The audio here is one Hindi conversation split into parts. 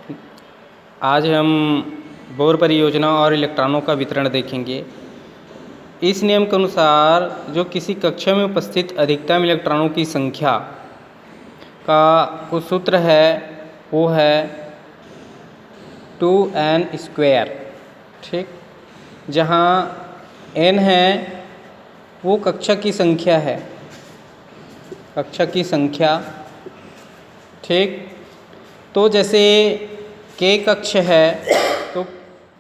आज हम बोर परियोजना और इलेक्ट्रॉनों का वितरण देखेंगे। इस नियम के अनुसार जो किसी कक्षा में उपस्थित अधिकतम इलेक्ट्रॉनों की संख्या का जो सूत्र है वो है 2n²। ठीक, जहाँ n है वो कक्षा की संख्या है, कक्षा की संख्या। ठीक, तो जैसे k कक्ष है तो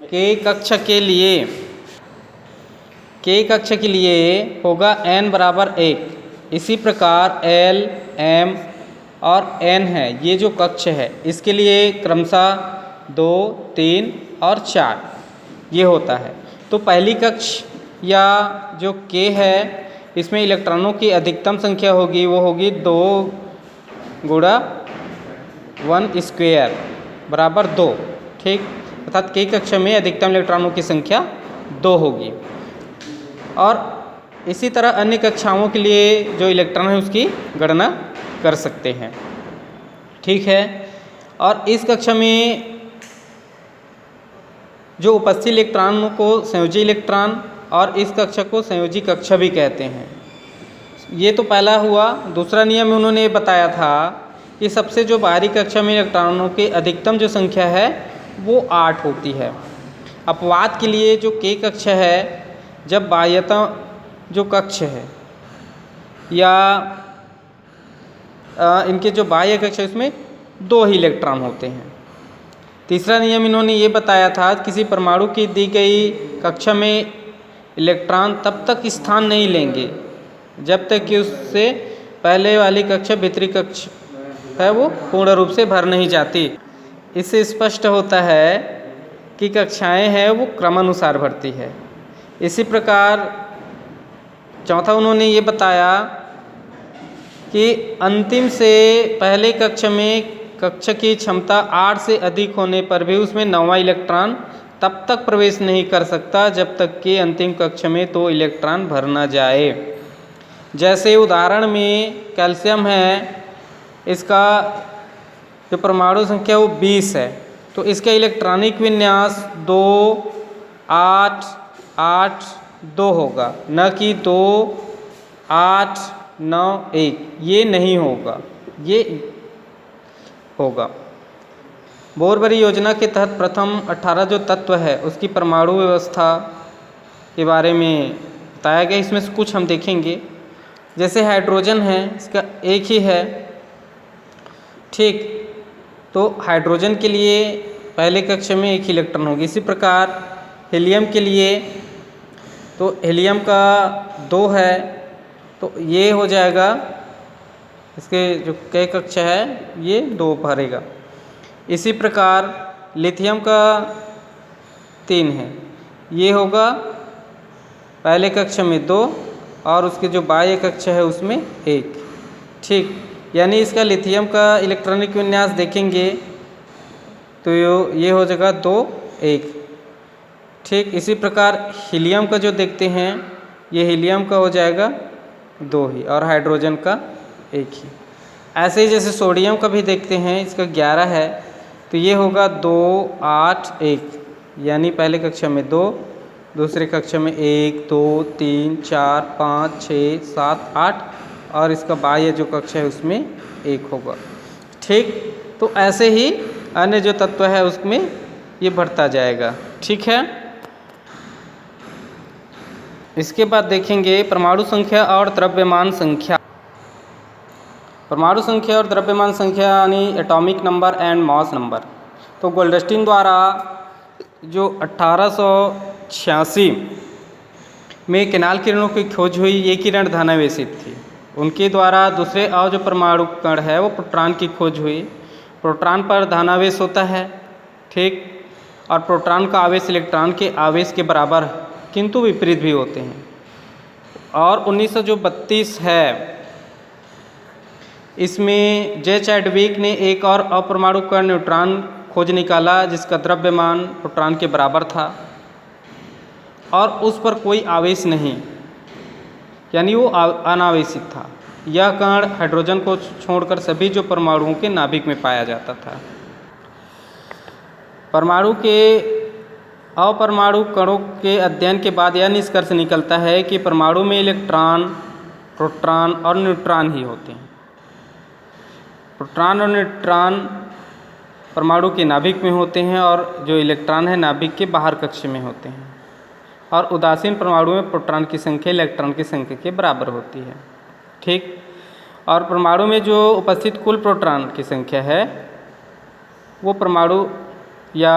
k कक्ष के लिए होगा n बराबर 1। इसी प्रकार l, m और n है, ये जो कक्ष है इसके लिए क्रमशः 2, 3 और 4 ये होता है। तो पहली कक्ष या जो k है इसमें इलेक्ट्रॉनों की अधिकतम संख्या होगी, वो होगी 2 गुणा 1² बराबर 2। ठीक, अर्थात k कक्षा में अधिकतम इलेक्ट्रॉनों की संख्या 2 होगी। और इसी तरह अन्य कक्षाओं के लिए जो इलेक्ट्रॉन है उसकी गणना कर सकते हैं। ठीक है, और इस कक्षा में जो उपस्थित इलेक्ट्रॉन को संयोजी इलेक्ट्रॉन और इस कक्षा को संयोजी कक्षा भी कहते हैं। ये तो पहला हुआ। दूसरा नियम में उन्होंने बताया था कि सबसे जो बाहरी कक्षा में इलेक्ट्रॉनों की अधिकतम जो संख्या है वो 8 होती है। अपवाद के लिए जो k कक्षा है, जब बाह्यतम जो कक्ष है या इनके जो बाह्य कक्ष है उसमें 2 ही इलेक्ट्रॉन होते हैं। तीसरा नियम इन्होंने ये बताया था किसी परमाणु की दी गई कक्षा में इलेक्ट्रॉन तब तक स्थान नहीं लेंगे जब तक कि उससे पहले वाली कक्षा भीतरी कक्ष है वो पूर्ण रूप से भर नहीं जाती। इससे स्पष्ट होता है कि कक्षाएं हैं वो क्रमानुसार भरती है। इसी प्रकार चौथा उन्होंने ये बताया कि अंतिम से पहले कक्षा में कक्षा की क्षमता 8 से अधिक होने पर भी उसमें 9वां इलेक्ट्रॉन तब तक प्रवेश नहीं कर सकता जब तक कि अंतिम कक्षा में 2 इलेक्ट्रॉन भर ना जाए। जैसे उदाहरण में कैल्शियम है, इसका जो परमाणु संख्या वो 20 है, तो इसका इलेक्ट्रॉनिक विन्यास 2, 8, 8, 2 होगा, न कि 2, 8, 9, 1। ये नहीं होगा, ये होगा। बोर परियोजना के तहत प्रथम 18 जो तत्व है उसकी परमाणु व्यवस्था के बारे में बताया गया। इसमें से कुछ हम देखेंगे। जैसे हाइड्रोजन है, इसका एक ही है। ठीक, तो हाइड्रोजन के लिए पहले कक्षा में 1 इलेक्ट्रॉन होगी। इसी प्रकार हीलियम के लिए तो हीलियम का 2 है, तो ये हो जाएगा, इसके जो k कक्षा है ये 2 भरेगा। इसी प्रकार लिथियम का 3 है, ये होगा पहले कक्षा में 2 और उसके जो बाह्य कक्षा है उसमें 1। ठीक, यानी इसका लिथियम का इलेक्ट्रॉनिक विन्यास देखेंगे तो ये हो जाएगा 2, 1। ठीक, इसी प्रकार हीलियम का जो देखते हैं ये हीलियम का हो जाएगा 2 ही और हाइड्रोजन का 1 ही। ऐसे ही जैसे सोडियम का भी देखते हैं, इसका 11 है, तो ये होगा 2, 8, 1, यानी पहले कक्षा में 2, दूसरे कक्षा में 1, 2, 3, 4, 5, 6, 7, 8 और इसका बाह्य जो कक्षा है उसमें 1 होगा। ठीक, तो ऐसे ही अन्य जो तत्व है उसमें ये बढ़ता जाएगा। ठीक है, इसके बाद देखेंगे परमाणु संख्या और द्रव्यमान संख्या। परमाणु संख्या और द्रव्यमान संख्या यानी atomic number and mass number. तो गोल्डस्टीन द्वारा जो 1886 में किनाल किरणों की खोज हुई, ये किरण धनावेशित थी। उनके द्वारा दूसरे और जो परमाणु कण है वो प्रोटॉन की खोज हुई। प्रोटॉन पर धनावेश होता है। ठीक, और प्रोटॉन का आवेश इलेक्ट्रॉन के आवेश के बराबर किंतु विपरीत भी होते हैं। और 1932 है, इसमें जे चैडविक ने एक और अपरमाणु कण न्यूट्रॉन खोज निकाला जिसका द्रव्यमान प्रोटॉन के बराबर था और उस पर कोई आवेश नहीं, यानी वो अनावेशित था। यह कण हाइड्रोजन को छोड़कर सभी जो परमाणुओं के नाभिक में पाया जाता था। परमाणु के अपरमाणु कणों के अध्ययन के बाद यह निष्कर्ष निकलता है कि परमाणु में इलेक्ट्रॉन, प्रोटॉन और न्यूट्रॉन ही होते हैं। प्रोटॉन और न्यूट्रॉन परमाणु के नाभिक में होते हैं और जो इलेक्ट्रॉन है नाभिक के बाहर कक्ष में होते हैं। और उदासीन परमाणु में प्रोटॉन की संख्या इलेक्ट्रॉन की संख्या के बराबर होती है। ठीक। और परमाणु में जो उपस्थित कुल प्रोटॉन की संख्या है वो परमाणु, या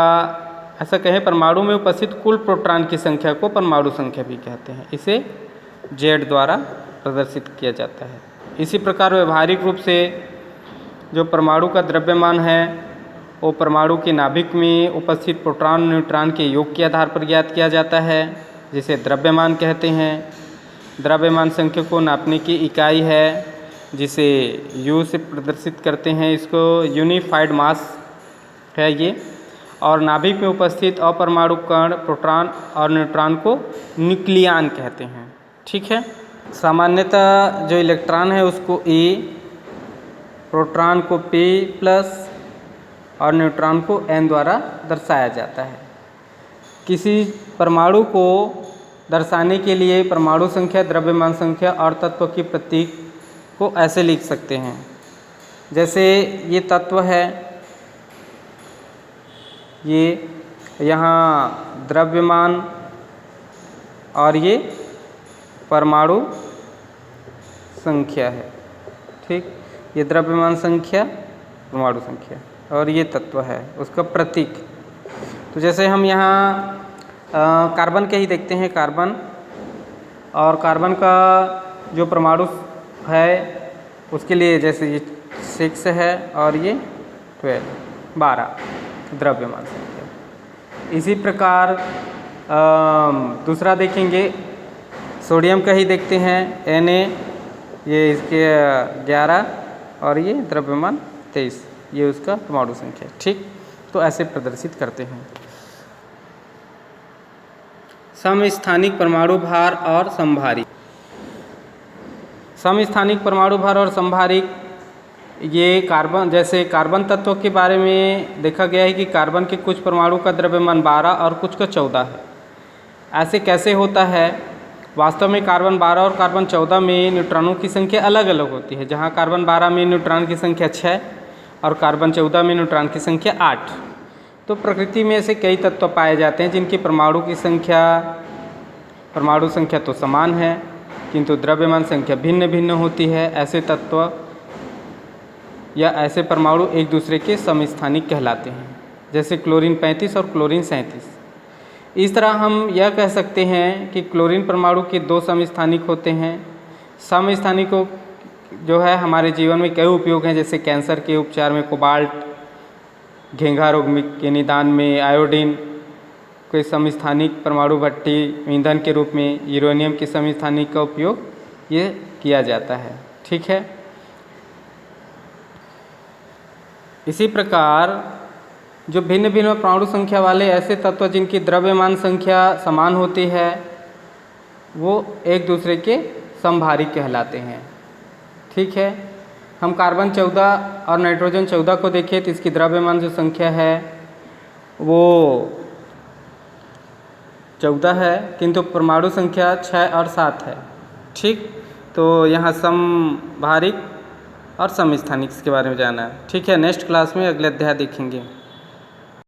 ऐसा कहें परमाणु में उपस्थित कुल प्रोटॉन की संख्या को परमाणु संख्या भी कहते हैं। इसे Z द्वारा प्रदर्शित किया जाता है। इसी प्रकार व्यवहारिक रूप से जो परमाणु का द्रव्यमान है वो परमाणु के नाभिक में उपस्थित प्रोटॉन न्यूट्रॉन के योग के आधार पर ज्ञात किया जाता है, जिसे द्रव्यमान कहते हैं। द्रव्यमान संख्या को नापने की इकाई है जिसे U से प्रदर्शित करते हैं। इसको यूनिफाइड मास है ये। और नाभिक में उपस्थित अपरमाणु कण प्रोटॉन और न्यूट्रॉन को न्यूक्लियन कहते हैं। ठीक है। सामान्यतः जो इलेक्ट्रॉन है उसको E, प्रोटॉन को P+ और न्यूट्रॉन को N द्वारा दर्शाया जाता है। किसी परमाणु को दर्शाने के लिए परमाणु संख्या, द्रव्यमान संख्या और तत्व की प्रतीक को ऐसे लिख सकते हैं। जैसे ये तत्व है, ये यहाँ द्रव्यमान और ये परमाणु संख्या है। ठीक। ये द्रव्यमान संख्या, परमाणु संख्या और ये तत्व है उसका प्रतीक। तो जैसे हम यहाँ कार्बन के ही देखते हैं। कार्बन, और कार्बन का जो परमाणु है उसके लिए जैसे ये 6 है और ये 12 द्रव्यमान संख्या। इसी प्रकार दूसरा देखेंगे, सोडियम का ही देखते हैं। Na, ये इसके 11 और ये द्रव्यमान 23, ये उसका परमाणु संख्या। ठीक। तो ऐसे प्रदर्शित करते हैं। समस्थानिक परमाणु भार और समभारिक। समस्थानिक परमाणु भार और समभारिक, ये कार्बन, जैसे कार्बन तत्व के बारे में देखा गया है कि कार्बन के कुछ परमाणु का द्रव्यमान 12 और कुछ का 14 है। ऐसे कैसे होता है? वास्तव में कार्बन 12 और कार्बन 14 में न्यूट्रॉनों की संख्या अलग अलग होती है। जहाँ कार्बन 12 में न्यूट्रॉन की संख्या 6 और कार्बन 14 में न्यूट्रॉन की संख्या 8। तो प्रकृति में ऐसे कई तत्व पाए जाते हैं जिनकी परमाणु संख्या तो समान है किंतु द्रव्यमान संख्या भिन्न भिन्न होती है। ऐसे तत्व या ऐसे परमाणु एक दूसरे के समस्थानिक कहलाते हैं, जैसे क्लोरीन 35 और क्लोरीन 37। इस तरह हम यह कह सकते हैं कि क्लोरीन परमाणु के 2 समस्थानिक होते हैं। समस्थानिकों जो है हमारे जीवन में कई उपयोग हैं, जैसे कैंसर के उपचार में कोबाल्ट, घेंघा रोग के निदान में आयोडीन, कोई समस्थानिक परमाणु भट्टी ईंधन के रूप में यूरेनियम के समस्थानिक का उपयोग ये किया जाता है। ठीक है। इसी प्रकार जो भिन्न भिन्न परमाणु संख्या वाले ऐसे तत्व जिनकी द्रव्यमान संख्या समान होती है वो एक दूसरे के समभारिक कहलाते हैं। ठीक है। हम कार्बन 14 और नाइट्रोजन 14 को देखें तो इसकी द्रव्यमान जो संख्या है वो 14 है किंतु परमाणु संख्या 6 और 7 है। ठीक। तो यहाँ समभारिक और समस्थानिक के बारे में जाना है। ठीक है। नेक्स्ट क्लास में अगले अध्याय देखेंगे।